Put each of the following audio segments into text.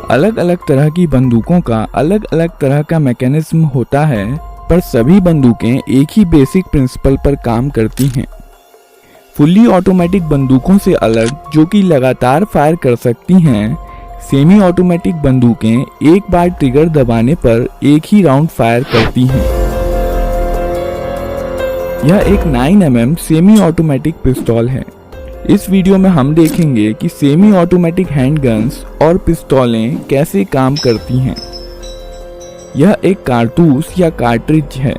अलग अलग तरह की बंदूकों का अलग अलग तरह का मैकेनिज्म होता है, पर सभी बंदूकें एक ही बेसिक प्रिंसिपल पर काम करती हैं। फुल्ली ऑटोमेटिक बंदूकों से अलग जो कि लगातार फायर कर सकती हैं, सेमी ऑटोमेटिक बंदूकें एक बार ट्रिगर दबाने पर एक ही राउंड फायर करती हैं। यह एक 9mm सेमी ऑटोमेटिक पिस्तौल है। इस वीडियो में हम देखेंगे कि सेमी ऑटोमेटिक हैंडगन्स और पिस्तौलें कैसे काम करती हैं। यह एक कारतूस या कार्ट्रिज है।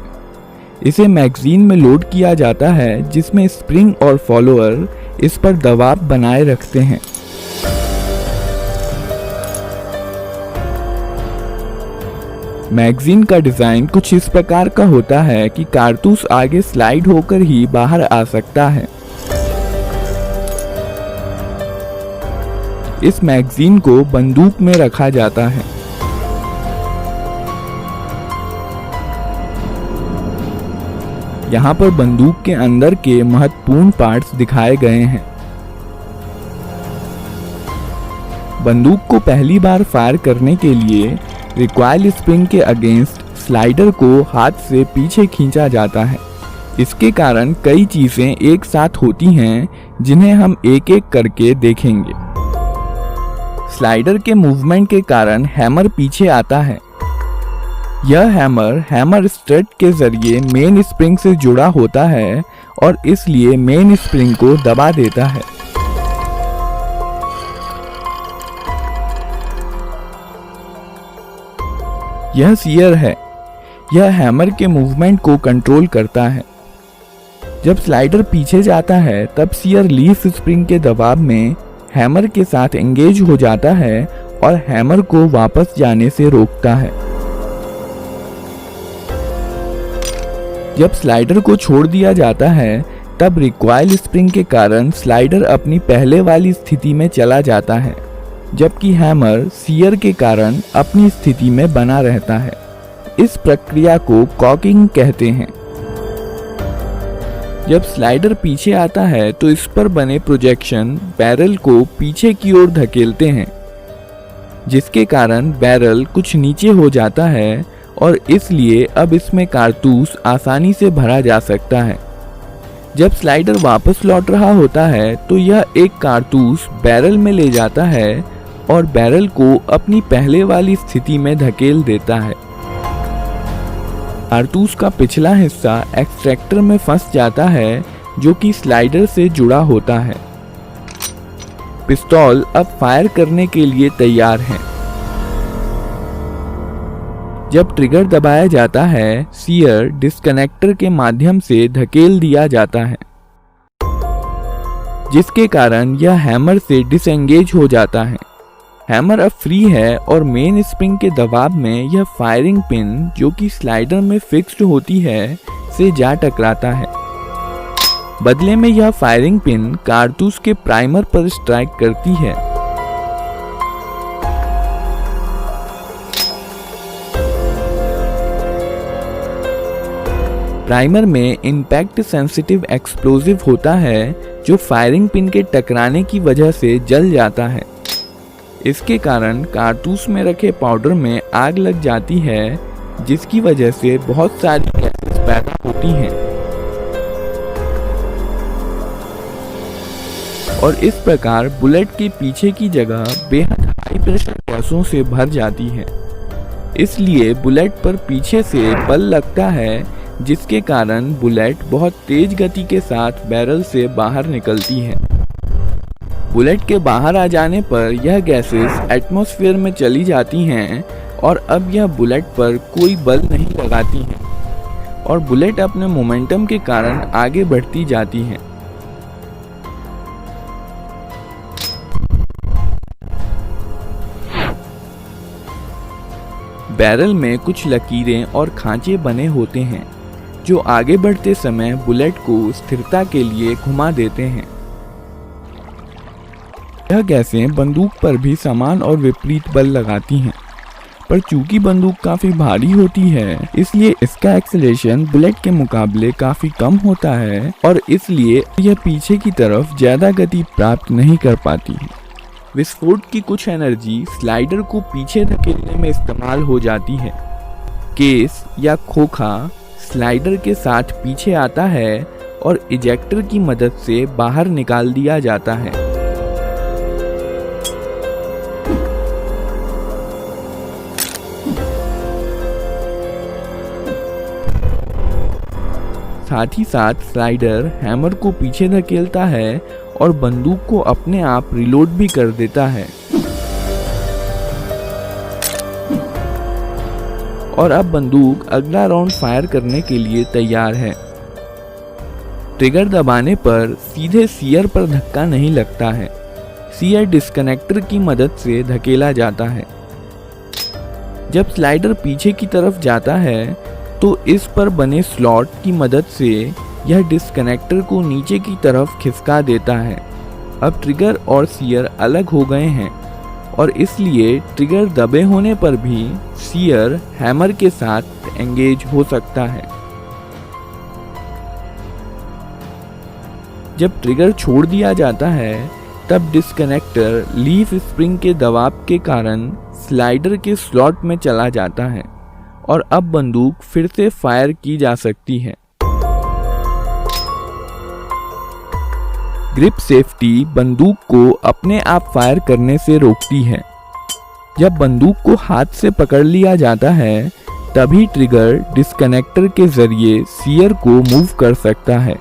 इसे मैगजीन में लोड किया जाता है जिसमें स्प्रिंग और फॉलोअर इस पर दबाव बनाए रखते हैं। मैगजीन का डिजाइन कुछ इस प्रकार का होता है कि कारतूस आगे स्लाइड होकर ही बाहर आ सकता है। इस मैगजीन को बंदूक में रखा जाता है। यहाँ पर बंदूक के अंदर के महत्वपूर्ण पार्ट्स दिखाए गए हैं। बंदूक को पहली बार फायर करने के लिए रिकॉइल स्प्रिंग के अगेंस्ट स्लाइडर को हाथ से पीछे खींचा जाता है। इसके कारण कई चीजें एक साथ होती हैं जिन्हें हम एक एक करके देखेंगे। स्लाइडर के मूवमेंट के कारण हैमर पीछे आता है। यह हैमर स्टड के जरिए मेन स्प्रिंग से जुड़ा होता है और इसलिए मेन स्प्रिंग को दबा देता है। यह सीयर है। यह हैमर के मूवमेंट को कंट्रोल करता है। जब स्लाइडर पीछे जाता है तब सीयर लीफ स्प्रिंग के दबाव में हैमर के साथ एंगेज हो जाता है और हैमर को वापस जाने से रोकता है। जब स्लाइडर को छोड़ दिया जाता है तब रिकॉइल स्प्रिंग के कारण स्लाइडर अपनी पहले वाली स्थिति में चला जाता है, जबकि हैमर सीयर के कारण अपनी स्थिति में बना रहता है। इस प्रक्रिया को कॉकिंग कहते हैं। जब स्लाइडर पीछे आता है तो इस पर बने प्रोजेक्शन बैरल को पीछे की ओर धकेलते हैं, जिसके कारण बैरल कुछ नीचे हो जाता है और इसलिए अब इसमें कारतूस आसानी से भरा जा सकता है। जब स्लाइडर वापस लौट रहा होता है तो यह एक कारतूस बैरल में ले जाता है और बैरल को अपनी पहले वाली स्थिति में धकेल देता है। कारतूस का पिछला हिस्सा एक्सट्रैक्टर में फंस जाता है जो कि स्लाइडर से जुड़ा होता है। पिस्तौल अब फायर करने के लिए तैयार है। जब ट्रिगर दबाया जाता है, सीयर डिस्कनेक्टर के माध्यम से धकेल दिया जाता है, जिसके कारण यह हैमर से डिसएंगेज हो जाता है। हैमर अब फ्री है और मेन स्प्रिंग के दबाव में यह फायरिंग पिन जो कि स्लाइडर में फिक्स्ड होती है से जा टकराता है। बदले में यह फायरिंग पिन कारतूस के प्राइमर पर स्ट्राइक करती है। प्राइमर में इम्पैक्ट सेंसिटिव एक्सप्लोजिव होता है जो फायरिंग पिन के टकराने की वजह से जल जाता है। इसके कारण कारतूस में रखे पाउडर में आग लग जाती है, जिसकी वजह से बहुत सारी गैसेस पैदा होती हैं और इस प्रकार बुलेट के पीछे की जगह बेहद हाई प्रेशर गैसों से भर जाती है। इसलिए बुलेट पर पीछे से बल लगता है, जिसके कारण बुलेट बहुत तेज गति के साथ बैरल से बाहर निकलती है। बुलेट के बाहर आ जाने पर यह गैसेस एटमॉस्फेयर में चली जाती हैं और अब यह बुलेट पर कोई बल नहीं लगाती हैं और बुलेट अपने मोमेंटम के कारण आगे बढ़ती जाती हैं। बैरल में कुछ लकीरें और खांचे बने होते हैं जो आगे बढ़ते समय बुलेट को स्थिरता के लिए घुमा देते हैं। यह गैसें बंदूक पर भी समान और विपरीत बल लगाती हैं, पर चूंकि बंदूक काफी भारी होती है इसलिए इसका एक्सेलरेशन बुलेट के मुकाबले काफी कम होता है और इसलिए यह पीछे की तरफ ज्यादा गति प्राप्त नहीं कर पाती। विस्फोट की कुछ एनर्जी स्लाइडर को पीछे धकेलने में इस्तेमाल हो जाती है। केस या खोखा स्लाइडर के साथ पीछे आता है और इजेक्टर की मदद से बाहर निकाल दिया जाता है। साथ ही साथ स्लाइडर हैमर को पीछे धकेलता है और बंदूक को अपने आप रिलोड भी कर देता है। और अब बंदूक अगला राउंड फायर करने के लिए तैयार है। ट्रिगर दबाने पर सीधे सीयर पर धक्का नहीं लगता है। सीयर डिस्कनेक्टर की मदद से धकेला जाता है। जब स्लाइडर पीछे की तरफ जाता है तो इस पर बने स्लॉट की मदद से यह डिस्कनेक्टर को नीचे की तरफ खिसका देता है। अब ट्रिगर और सीयर अलग हो गए हैं और इसलिए ट्रिगर दबे होने पर भी सीयर हैमर के साथ एंगेज हो सकता है। जब ट्रिगर छोड़ दिया जाता है तब डिस्कनेक्टर लीफ स्प्रिंग के दबाव के कारण स्लाइडर के स्लॉट में चला जाता है और अब बंदूक फिर से फायर की जा सकती है। ग्रिप सेफ्टी बंदूक को अपने आप फायर करने से रोकती है। जब बंदूक को हाथ से पकड़ लिया जाता है तभी ट्रिगर डिस्कनेक्टर के जरिए सीयर को मूव कर सकता है।